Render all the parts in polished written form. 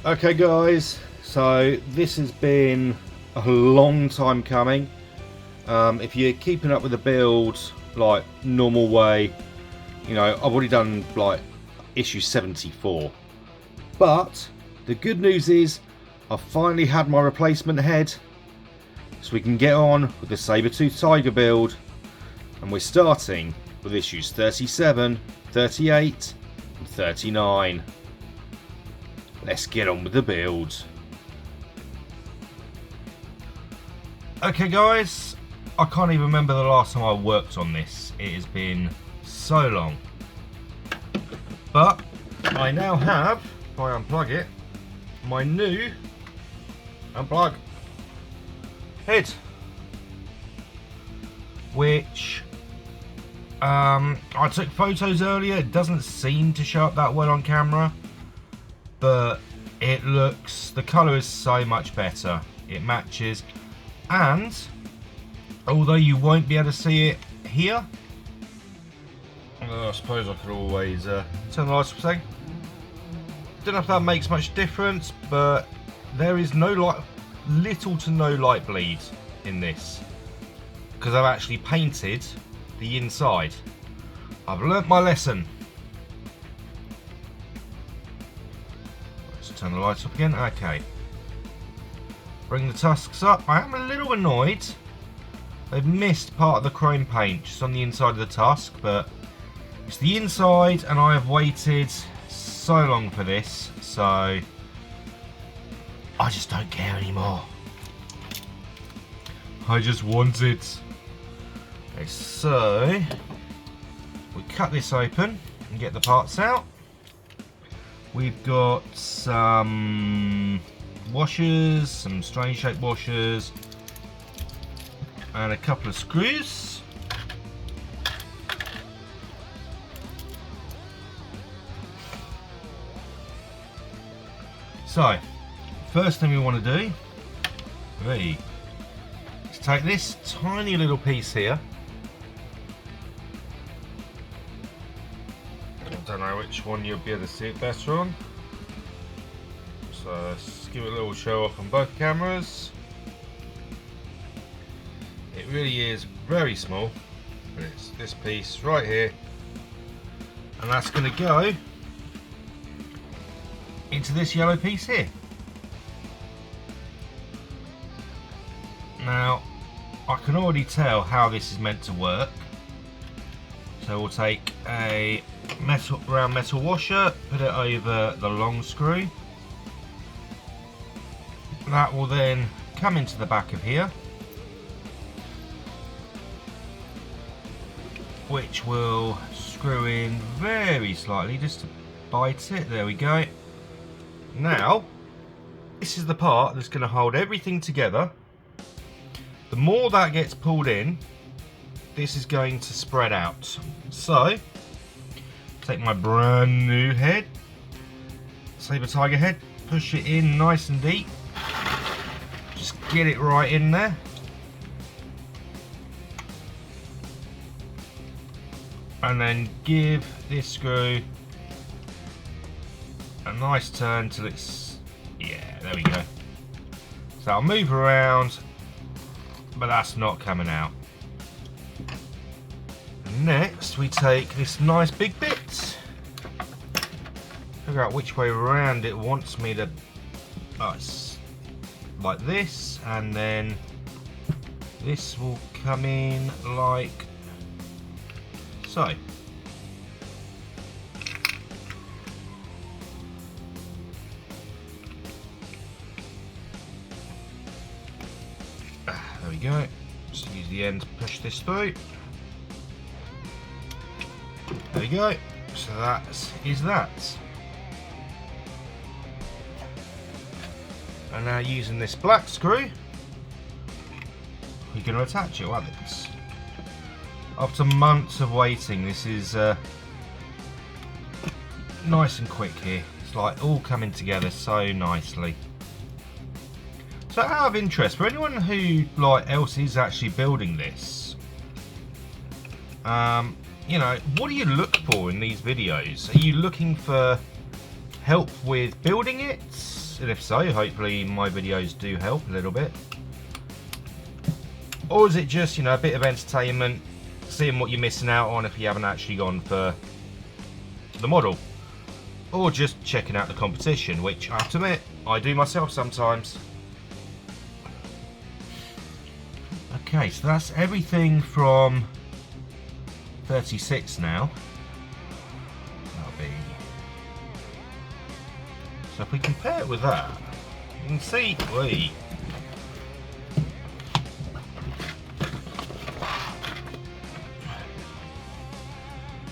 Okay guys, so this has been a long time coming. If you're keeping up with the build like normal way, you know, I've already done like issue 74. But the good news is I've finally had my replacement head, so we can get on with the Saber Toothed Tiger build, and we're starting with issues 37, 38 and 39. Let's get on with the build. Okay guys, I can't even remember the last time I worked on this. It has been so long. But I now have, if I unplug it, my new unplug head, which I took photos earlier. It doesn't seem to show up that well on camera, but it looks, the colour is so much better. It matches, and although you won't be able to see it here, I suppose I could always turn the lights up a second. Don't know if that makes much difference, but there is no light, little to no light bleed in this, because I've actually painted the inside. I've learnt my lesson. Let's turn the lights up again. Okay. Bring the tusks up. I am a little annoyed. They've missed part of the chrome paint just on the inside of the tusk, but it's the inside, and I have waited so long for this, so I just don't care anymore. I just want it. Okay, so we cut this open and get the parts out. We've got some washers, some strange shaped washers, and a couple of screws. So, first thing we want to do is take this tiny little piece here. I don't know which one you'll be able to see it better on. So let's give it a little show off on both cameras. It really is very small, but it's this piece right here, and that's going to go into this yellow piece here. Now I can already tell how this is meant to work, so we'll take a round metal washer, put it over the long screw. That will then come into the back of here, which will screw in very slightly just to bite it. There we go. Now this is the part that's going to hold everything together. The more that gets pulled in, this is going to spread out. So take my brand new head, Saber Tiger head, push it in nice and deep, just get it right in there. And then give this screw a nice turn till it's, yeah, there we go. So I'll move around, but that's not coming out. And next we take this nice big bit, figure out which way around it wants me to, oh, it's like this, and then this will come in like so. There we go. Just use the end to push this through. There we go. So that is that. And now using this black screw, we're going to attach it like this. After months of waiting, this is nice and quick here. It's like all coming together so nicely. So out of interest, for anyone who else is actually building this, you know, what do you look for in these videos? Are you looking for help with building it? And if so, hopefully my videos do help a little bit. Or is it just, you know, a bit of entertainment, seeing what you're missing out on if you haven't actually gone for the model? Or just checking out the competition, which I have to admit, I do myself sometimes. Okay, so that's everything from 36 now. That'll be... So if we compare it with that, you can see... Wait.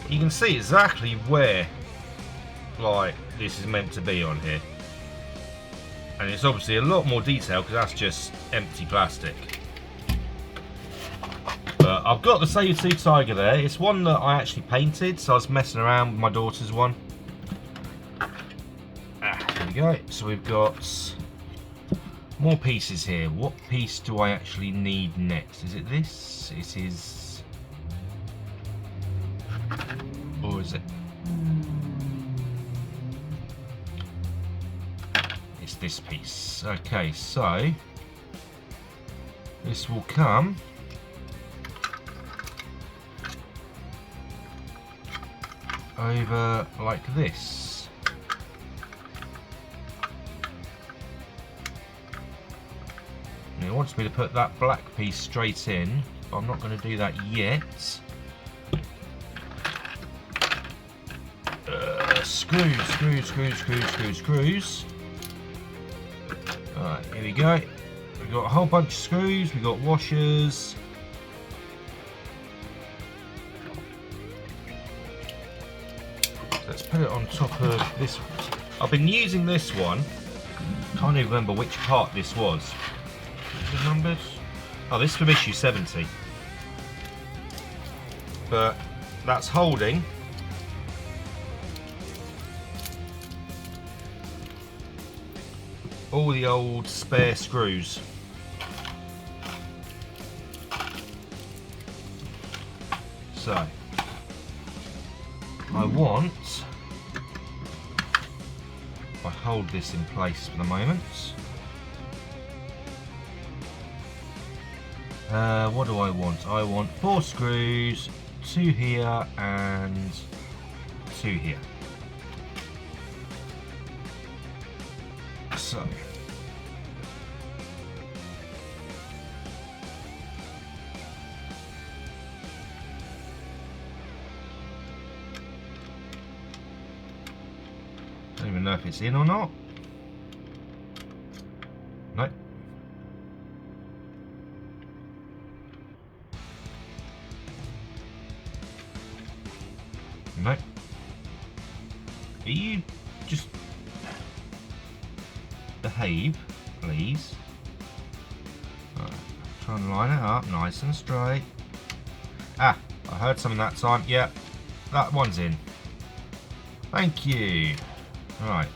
You can see exactly where, like, this is meant to be on here. And it's obviously a lot more detailed because that's just empty plastic. But I've got the Saber Toothed Tiger there. It's one that I actually painted, so I was messing around with my daughter's one. There we go. So we've got more pieces here. What piece do I actually need next? Is it this? It is... Or is it? It's this piece. Okay, so this will come over like this. And it wants me to put that black piece straight in, but I'm not going to do that yet. Screws. Alright, here we go. We've got a whole bunch of screws, we've got washers. Let's put it on top of this. I've been using this one. Can't even remember which part this was. Is it numbered? Oh, this is from issue 70. But that's holding all the old spare screws. So I want, if I hold this in place for the moment, what do I want? I want 4 screws, 2 here and 2 here. So don't even know if it's in or not. Nope. Nope. Are you just behave, please? Right, try and line it up nice and straight. Ah, I heard something that time. Yeah, that one's in. Thank you. Right.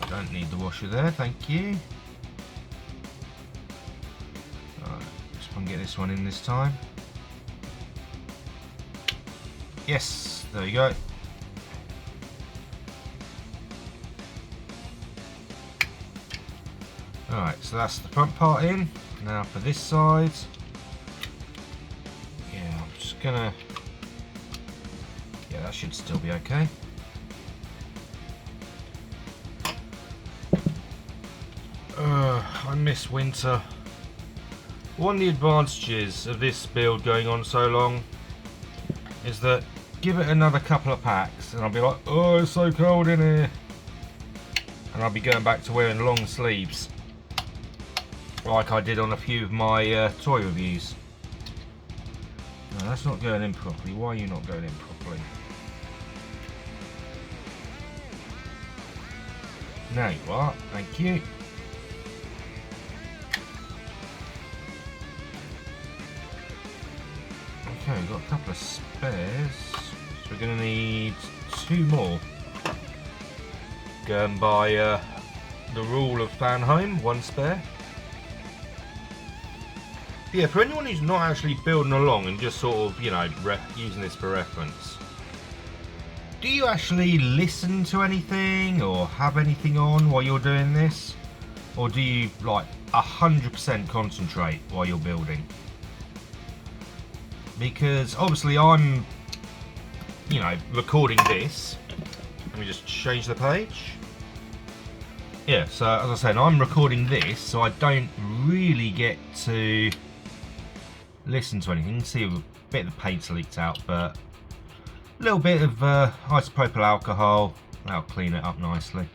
I don't need the washer there, thank you. Right, just want to get this one in this time. Yes, there you go. Alright, so that's the front part in. Now for this side. Yeah, that should still be okay. I miss winter. One of the advantages of this build going on so long is that give it another couple of packs and I'll be like, oh, it's so cold in here, and I'll be going back to wearing long sleeves like I did on a few of my toy reviews. No, that's not going in properly. Why are you not going in properly? Now you are. Thank you. Okay, we've got a couple of spares. So we're going to need 2 more. Going by the rule of Fanhome, 1 spare. Yeah, for anyone who's not actually building along and just sort of, you know, using this for reference, do you actually listen to anything or have anything on while you're doing this? Or do you like 100% concentrate while you're building? Because obviously I'm, you know, recording this. Let me just change the page. Yeah, so as I said, I'm recording this, so I don't really get to listen to anything. You can see a bit of the paint's leaked out, but a little bit of isopropyl alcohol, that'll clean it up nicely.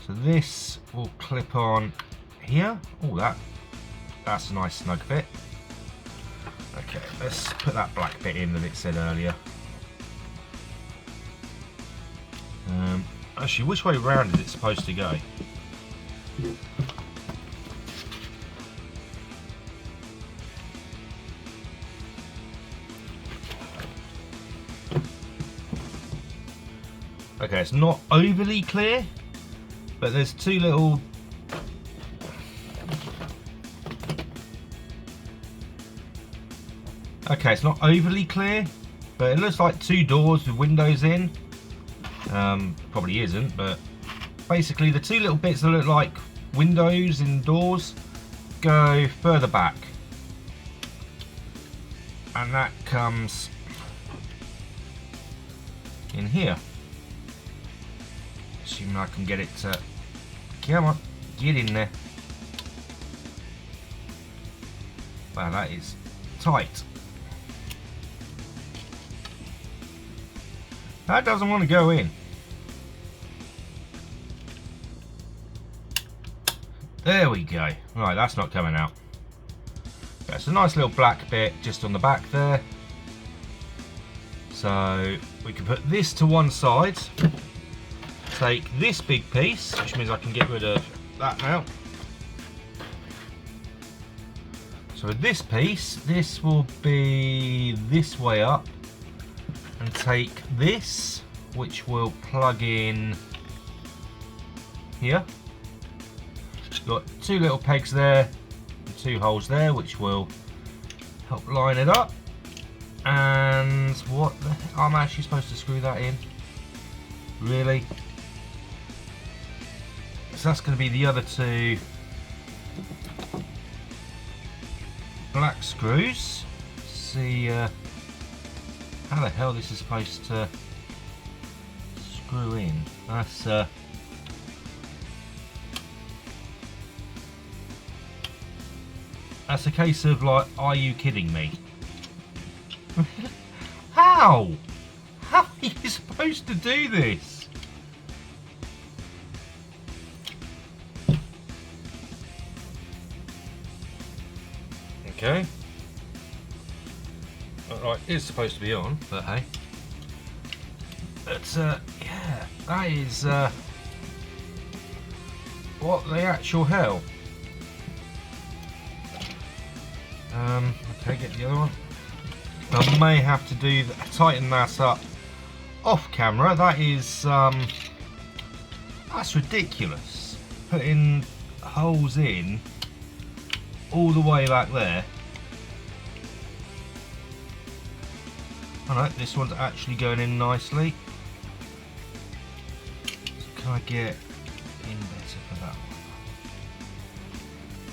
So this will clip on here. Oh, that's a nice snug fit. Okay, let's put that black bit in that it said earlier. Actually, which way round is it supposed to go? Okay, it's not overly clear, but there's two little... Okay, it's not overly clear, but it looks like two doors with windows in. Probably isn't, but basically the two little bits that look like windows and doors go further back. And that comes in here. Assuming I can get it to... Come on, get in there. Wow, that is tight. That doesn't want to go in. There we go. Right, that's not coming out. That's a nice little black bit just on the back there. So we can put this to one side. Take this big piece, which means I can get rid of that now. So with this piece, this will be this way up. And take this, which will plug in here. Got two little pegs there, and two holes there, which will help line it up. And what the heck? I'm actually supposed to screw that in? Really? So that's going to be the other two black screws. See how the hell this is supposed to screw in. That's a case of like, are you kidding me? How? How are you supposed to do this? Okay. Right, it's supposed to be on, but hey. But yeah, that is what the actual hell. Okay, get the other one. I may have to tighten that up off camera. That is that's ridiculous. Putting holes in all the way back there. Alright, this one's actually going in nicely. So can I get in better for that one?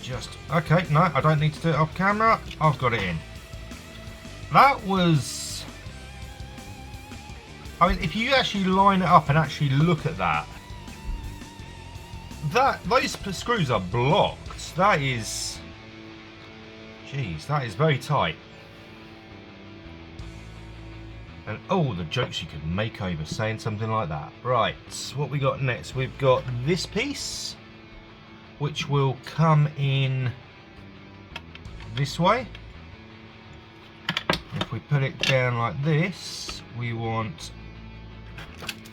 Just, okay, no, I don't need to do it off camera. I've got it in. That was... I mean, if you actually line it up and actually look at that, those screws are blocked. That is... Jeez, that is very tight. And oh, the jokes you could make over saying something like that. Right, what we got next? We've got this piece, which will come in this way. If we put it down like this, we want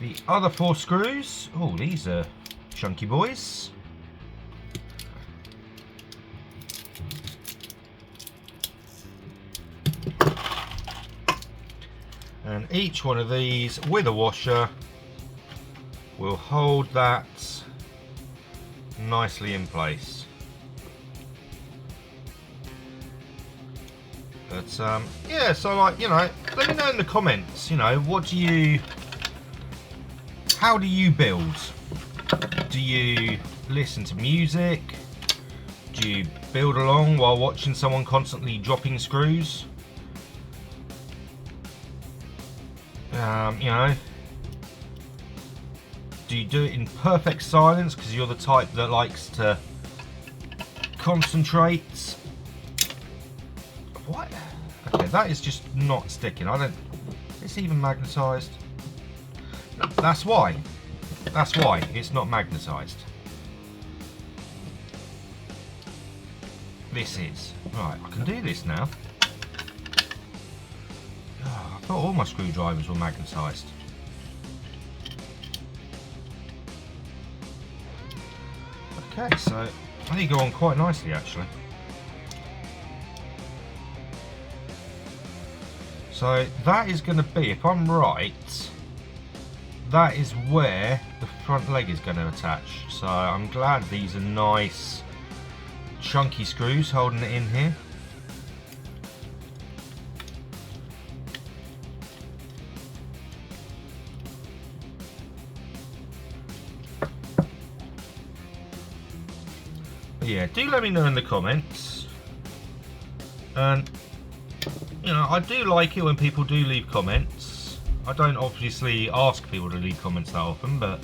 the other 4 screws. Oh, these are chunky boys. And each one of these with a washer will hold that nicely in place. But yeah, so like, you know, let me know in the comments, you know, what do you how do you build? Do you listen to music? Do you build along while watching someone constantly dropping screws? You know, do you do it in perfect silence because you're the type that likes to concentrate? What? Okay, that is just not sticking. I don't. It's even magnetised. That's why. That's why it's not magnetised. This is. Right, I can do this now. Oh, I thought all my screwdrivers were magnetised. Okay, so they go on quite nicely actually. So that is going to be, if I'm right, that is where the front leg is going to attach. So I'm glad these are nice chunky screws holding it in here. But yeah, do let me know in the comments. And you know, I do like it when people do leave comments. I don't obviously ask people to leave comments that often, but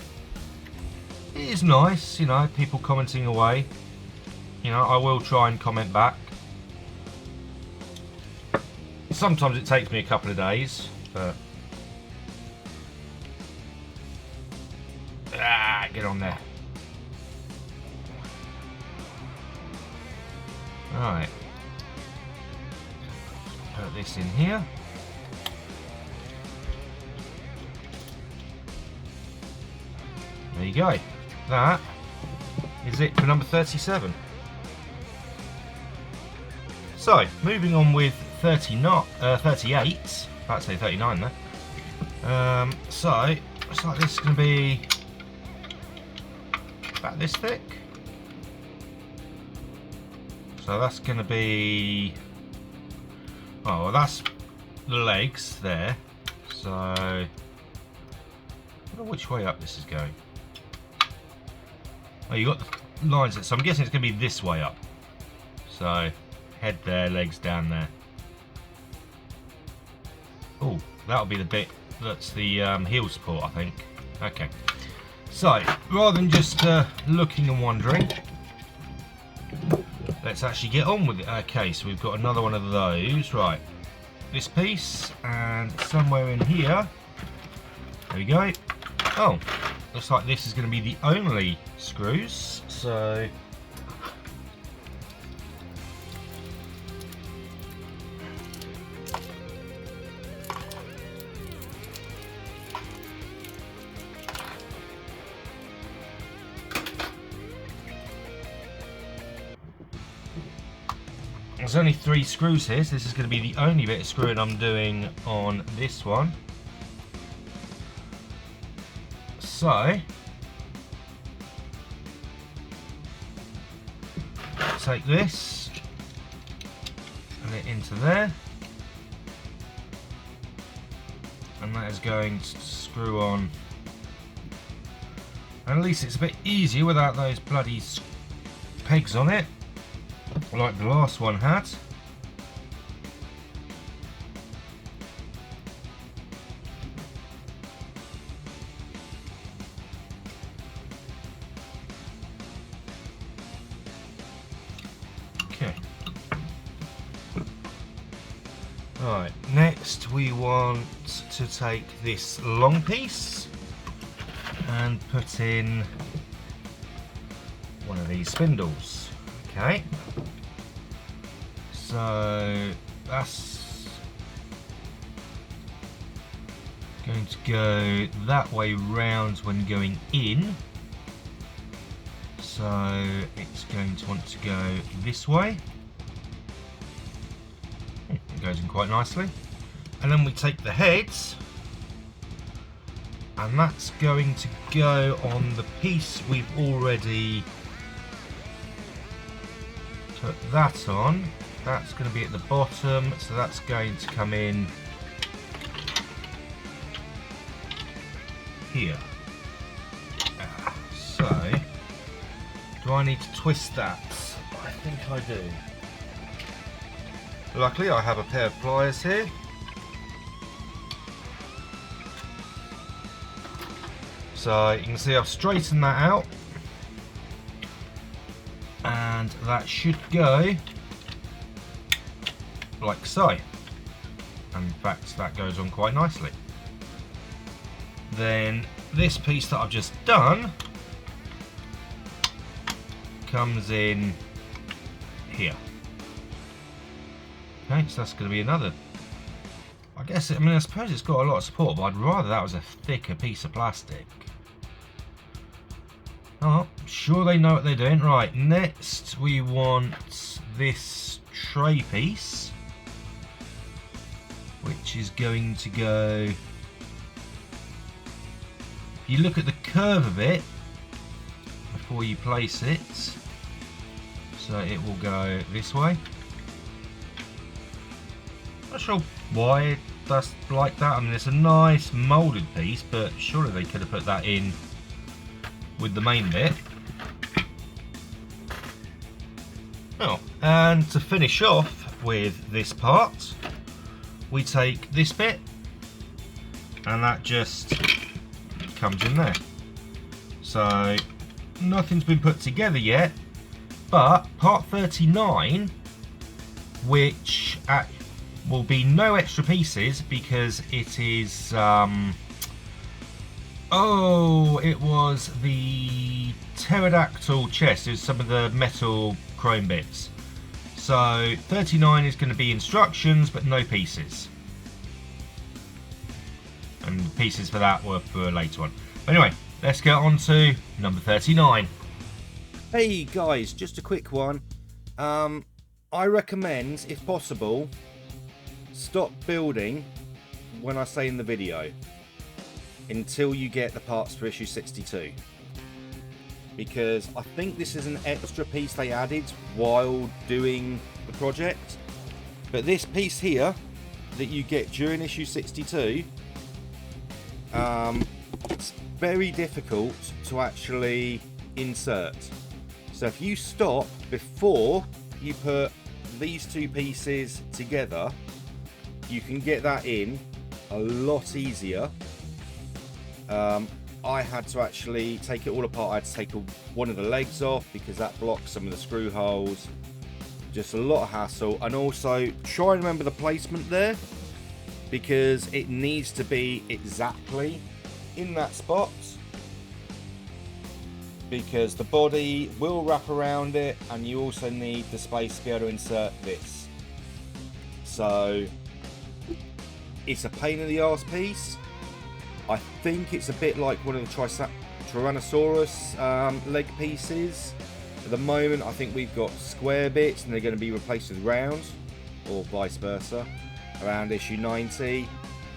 it is nice, you know, people commenting away. You know, I will try and comment back. Sometimes it takes me a couple of days, but get on there. Right. Put this in here. There you go. That is it for number 37. So, moving on with 38. About to say 39 there. So, looks like this is going to be about this thick. So that's going to be, oh, well, that's the legs there. So, I don't know which way up this is going. Oh, you got the lines there, so I'm guessing it's going to be this way up. So, head there, legs down there. Oh, that'll be the bit that's the heel support, I think. Okay. So, rather than just looking and wondering, let's actually get on with it. Okay, so we've got another one of those. Right, this piece, and somewhere in here, there we go. Oh, looks like this is going to be the only screws. So, there's only 3 screws here, so this is going to be the only bit of screwing I'm doing on this one. So, take this, and it into there, and that is going to screw on. And at least it's a bit easier without those bloody pegs on it, like the last one had. Okay. Right, next we want to take this long piece and put in one of these spindles. Okay. So that's going to go that way round when going in. So it's going to want to go this way. It goes in quite nicely. And then we take the heads, and that's going to go on the piece we've already put that on. That's going to be at the bottom, so that's going to come in here. Do I need to twist that? I think I do. Luckily I have a pair of pliers here. So you can see I've straightened that out. And that should go like so. And in fact that goes on quite nicely. Then this piece that I've just done comes in here. Okay, so that's going to be another, I guess, I suppose it's got a lot of support, but I'd rather that was a thicker piece of plastic. Oh, sure they know what they're doing. Right, next we want this tray piece, which is going to go, if you look at the curve of it before you place it, so it will go this way. Not sure why that's like that. I mean, it's a nice moulded piece, but surely they could have put that in with the main bit. Oh, and to finish off with this part, we take this bit and that just comes in there. So nothing's been put together yet, but part 39, which will be no extra pieces because it is it was the pterodactyl chest. It was some of the metal chrome bits. So 39 is going to be instructions but no pieces, and the pieces for that were for a later one. But anyway, let's get on to number 39. Hey guys, just a quick one. I recommend, if possible, stop building when I say in the video until you get the parts for issue 62, because I think this is an extra piece they added while doing the project, but this piece here that you get during issue 62, it's very difficult to actually insert. So if you stop before you put these two pieces together, you can get that in a lot easier. I had to actually take it all apart. I had to take one of the legs off because that blocks some of the screw holes. Just a lot of hassle, and also try and remember the placement there, because it needs to be exactly in that spot, because the body will wrap around it and you also need the space to be able to insert this. So it's a pain in the arse piece. I think it's a bit like one of the Tyrannosaurus leg pieces. At the moment I think we've got square bits and they're going to be replaced with round, or vice versa, around issue 90.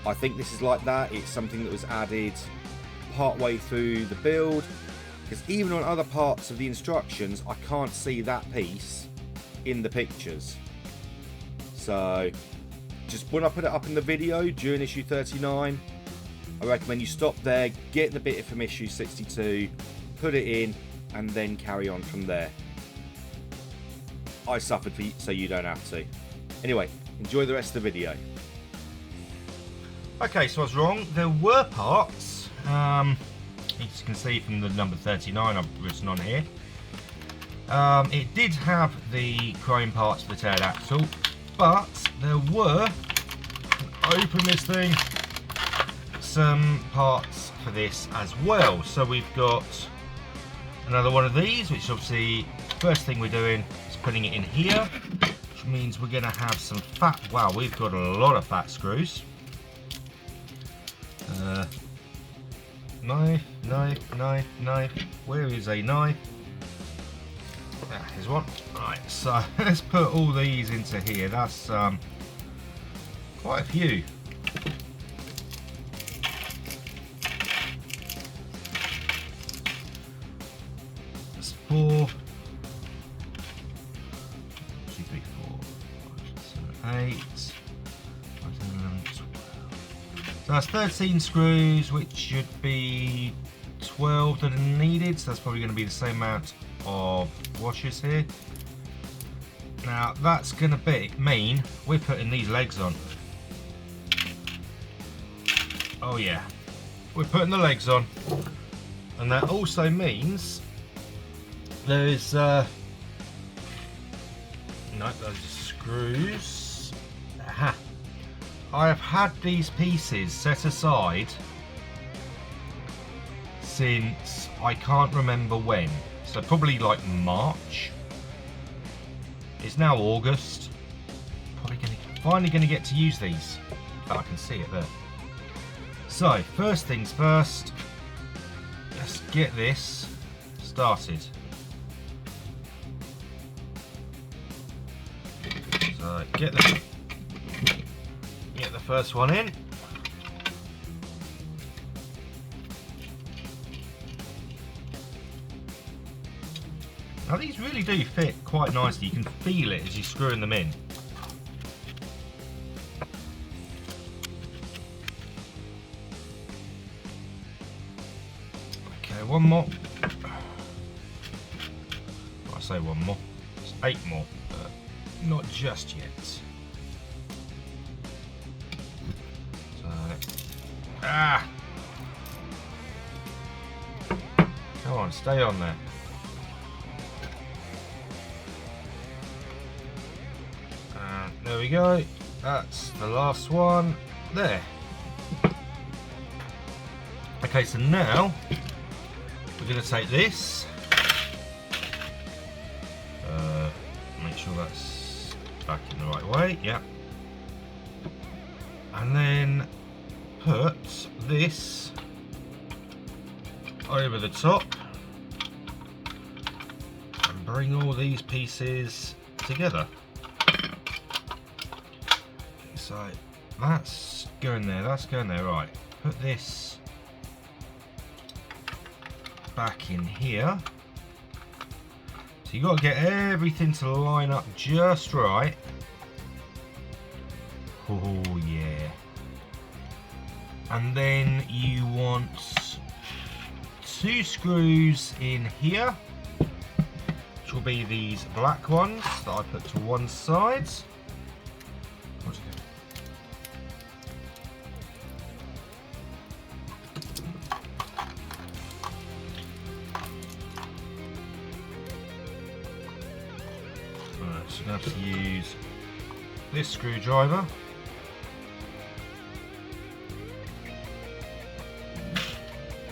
I think this is like that. It's something that was added part way through the build, because even on other parts of the instructions I can't see that piece in the pictures. So just when I put it up in the video during issue 39, I recommend you stop there, get the bit from issue 62, put it in, and then carry on from there. I suffered for you, so you don't have to. Anyway, enjoy the rest of the video. Okay, so I was wrong. There were parts, as you can see from the number 39 I've written on here. It did have the chrome parts for the pterodactyl, but there were, open this thing, some parts for this as well. So we've got another one of these, which obviously first thing we're doing is putting it in here, which means we're going to have some fat. Wow, we've got a lot of fat screws. Knife. Where is a knife? Here's one. Right, so let's put all these into here. That's quite a few. That's 4, 2, 3, 4, 5, 7, 8. So that's 13 screws, which should be 12 that are needed. So that's probably going to be the same amount of washers here. Now that's going to mean we're putting these legs on. Oh yeah, we're putting the legs on, and that also means there's no, those are screws. Aha. I have had these pieces set aside since I can't remember when, so probably like March. It's now August. Finally gonna get to use these. But I can see it there. So first things first, let's get this started. So get the first one in. Now these really do fit quite nicely. You can feel it as you're screwing them in. Okay, one more. I say one more. It's 8 more, but not just yet. So, come on, stay on there. There we go, that's the last one there. Okay, so now we're going to take this, make sure that's back in the right way, yeah, and then put this over the top and bring all these pieces together. So that's going there, right. Put this back in here. So you've got to get everything to line up just right. Oh yeah. And then you want 2 screws in here, which will be these black ones that I put to one side. So I'm going to have to use this screwdriver.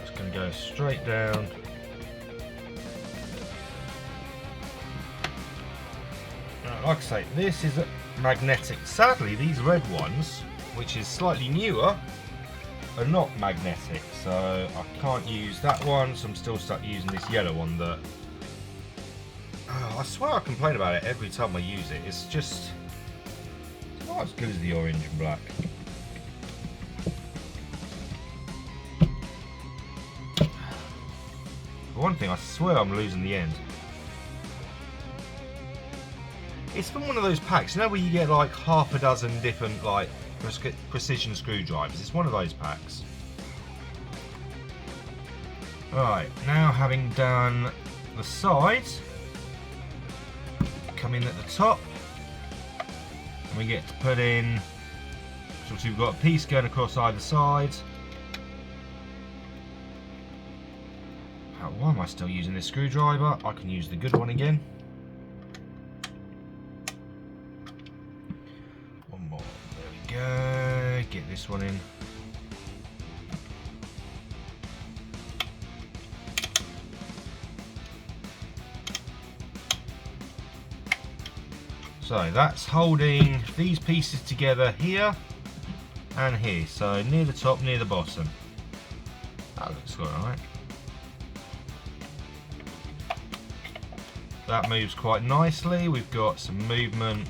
It's going to go straight down. Now, like I say, this is a magnetic. Sadly, these red ones, which is slightly newer, are not magnetic. So I can't use that one, so I'm still stuck using this yellow one that I swear I complain about it every time I use it. It's just not as good as the orange and black. For one thing, I swear I'm losing the end. It's from one of those packs, you know, where you get like half a dozen different like precision screwdrivers. It's one of those packs. Right, now having done the sides, come in at the top, and we get to put in, so we've got a piece going across either side. Why am I still using this screwdriver? I can use the good one again. One more, there we go, get this one in. So that's holding these pieces together here and here, so near the top, near the bottom. That looks alright. That moves quite nicely. We've got some movement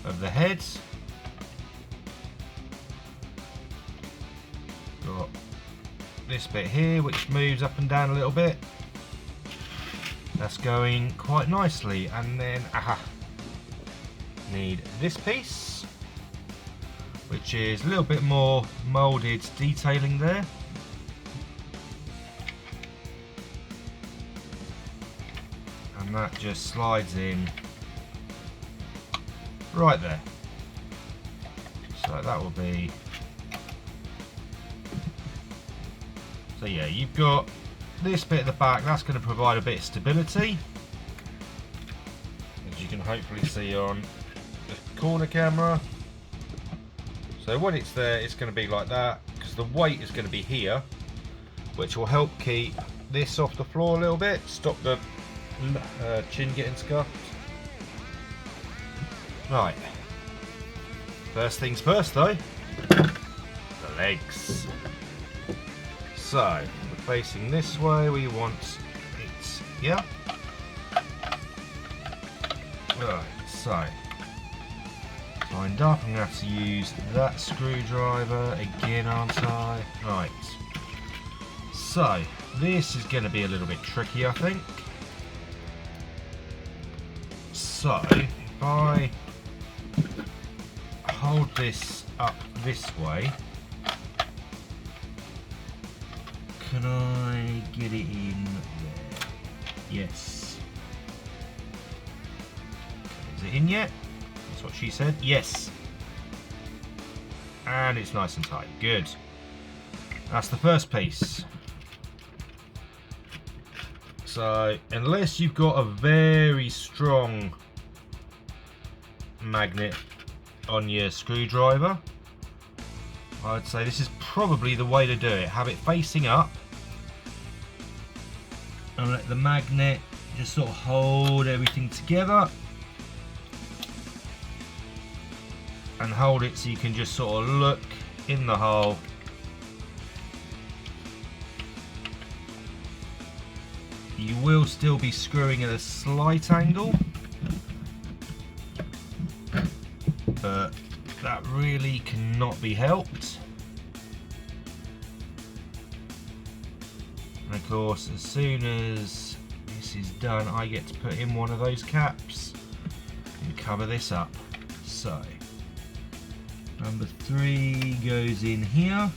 of the heads. Got this bit here which moves up and down a little bit. That's going quite nicely, and then need this piece, which is a little bit more moulded detailing there. and that just slides in right there. So that will be, so yeah, you've got this bit at the back, that's going to provide a bit of stability, as you can hopefully see on the corner camera. So when it's there, it's going to be like that, because the weight is going to be here, which will help keep this off the floor a little bit, stop the chin getting scuffed. Right, first things first though, the legs. So we're facing this way, we want it, yeah. Right, so lined up, I'm going to have to use that screwdriver again, aren't I? Right, so this is going to be a little bit tricky, I think. So if I hold this up this way, can I get it in there? Yes. Is it in yet? That's what she said. Yes. And it's nice and tight. Good. That's the first piece. So unless you've got a very strong magnet on your screwdriver, I'd say this is probably the way to do it. Have it facing up and let the magnet just sort of hold everything together, and hold it so you can just sort of look in the hole. You will still be screwing at a slight angle, but that really cannot be helped. And of course, as soon as this is done, I get to put in one of those caps and cover this up. So number 3 goes in here.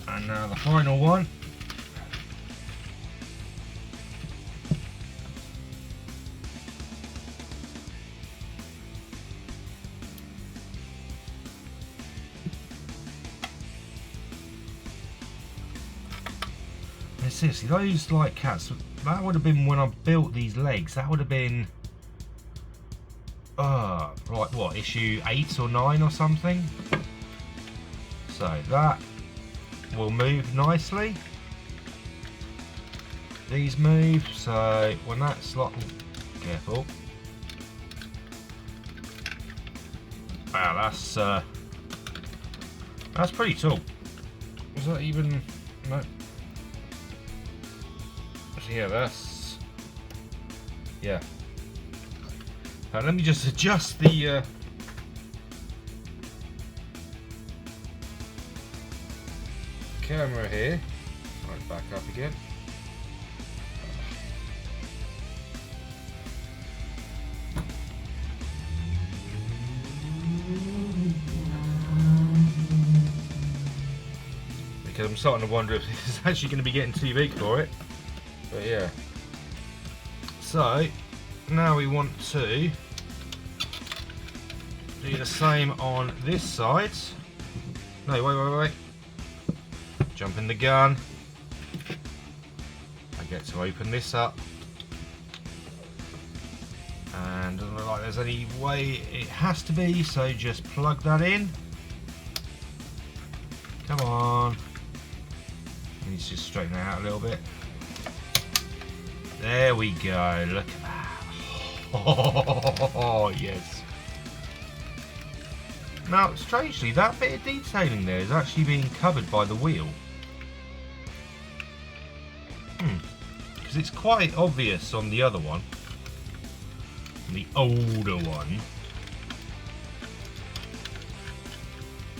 And now the final one. And seriously, those like cats, that would have been when I built these legs, that would have been like what, issue 8 or 9 or something. So that will move nicely. These move, so when that's like, careful. Wow, that's pretty tall. Was that even, no? Yeah, that's, yeah. Let me just adjust the camera here. Right, back up again. Because I'm starting to wonder if this is actually going to be getting too big for it. But yeah. So now we want to do the same on this side. No, wait. Jump in the gun. I get to open this up. And doesn't look like there's any way it has to be, so just plug that in. Come on. Need to just straighten that out a little bit. There we go, look at that. Oh, yes. Now, strangely, that bit of detailing there is actually being covered by the wheel. Because it's quite obvious on the other one. The older one.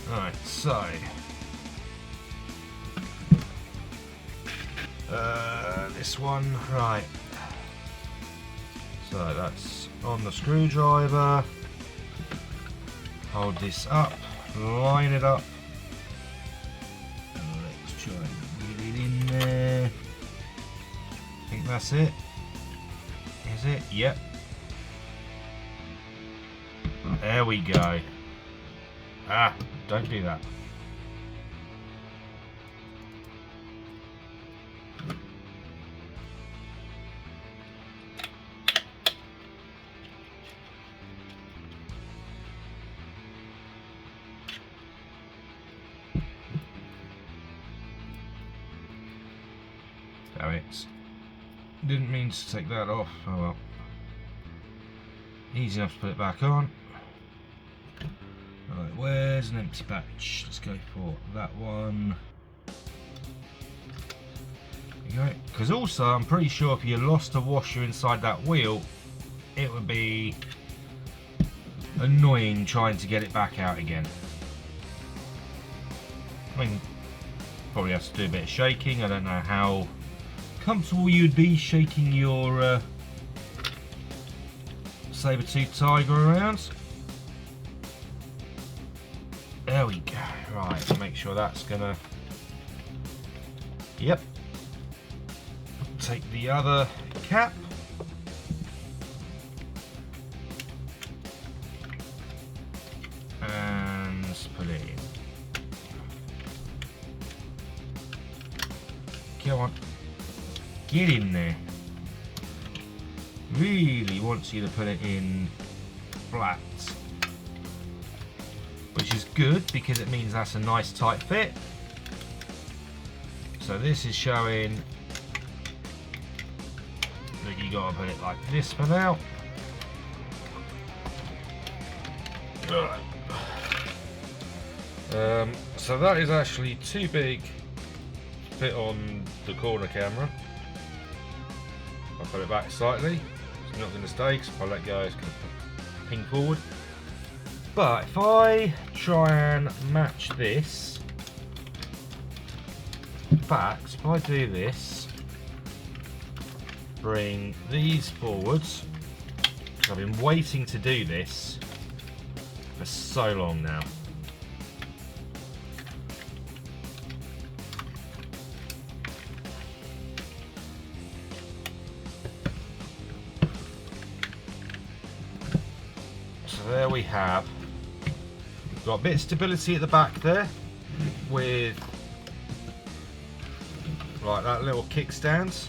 Alright, so. This one, right. So that's on the screwdriver. Hold this up, line it up, and let's try and get That's it. Is it? Yep. There we go. Ah, don't do that. Damn it. Didn't mean to take that off. Oh well. Easy enough to put it back on. Right, where's an empty patch? Let's go for that one. There you go. Because also, I'm pretty sure if you lost a washer inside that wheel, it would be annoying trying to get it back out again. I mean, probably have to do a bit of shaking. I don't know how comfortable you'd be shaking your Saber Toothed Tiger around. There we go. Right, make sure that's gonna. Yep. Take the other cap. And put it in. Come on. Get in there. Really wants you to put it in flat. Which is good because it means that's a nice tight fit. So this is showing that you gotta put it like this for now. So that is actually too big to fit on the corner camera. I'll put it back slightly. It's not going to stay because if I let go it's going to ping forward. But if I try and match this, in fact, if I do this, bring these forwards, because I've been waiting to do this for so long now. So there we have. Got a bit of stability at the back there with like that little kickstand.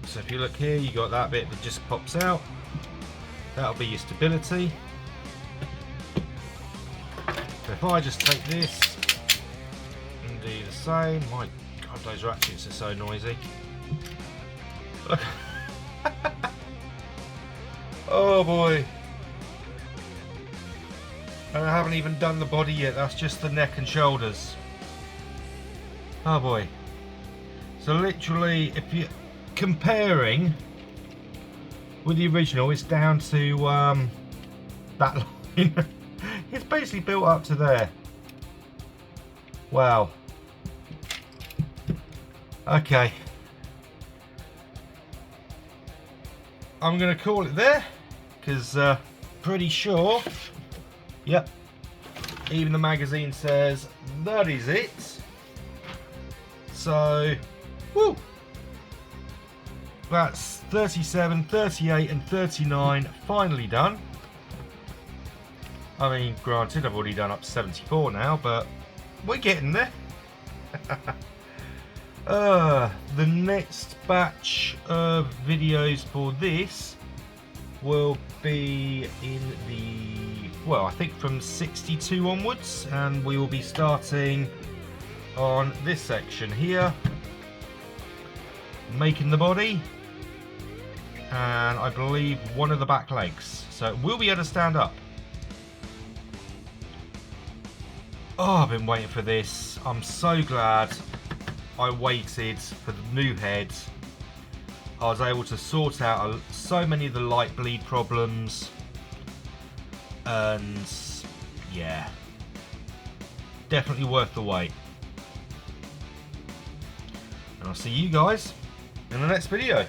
So if you look here, you got that bit that just pops out. That'll be your stability. So if I just take this and do the same, my god, those ratchets are so noisy. Oh boy. And I haven't even done the body yet, that's just the neck and shoulders. Oh boy. So literally, if you're comparing with the original, it's down to that line. It's basically built up to there. Wow. Okay. I'm going to call it there, because pretty sure. Yep, even the magazine says that is it. So, woo! That's 37, 38 and 39 finally done. I mean, granted, I've already done up to 74 now, but we're getting there. The next batch of videos for this will be in the, well, I think from 62 onwards, and we will be starting on this section here, making the body, and I believe one of the back legs, so it will be able to stand up. Oh, I've been waiting for this. I'm so glad I waited for the new head. I was able to sort out so many of the light bleed problems, and yeah, definitely worth the wait. And I'll see you guys in the next video.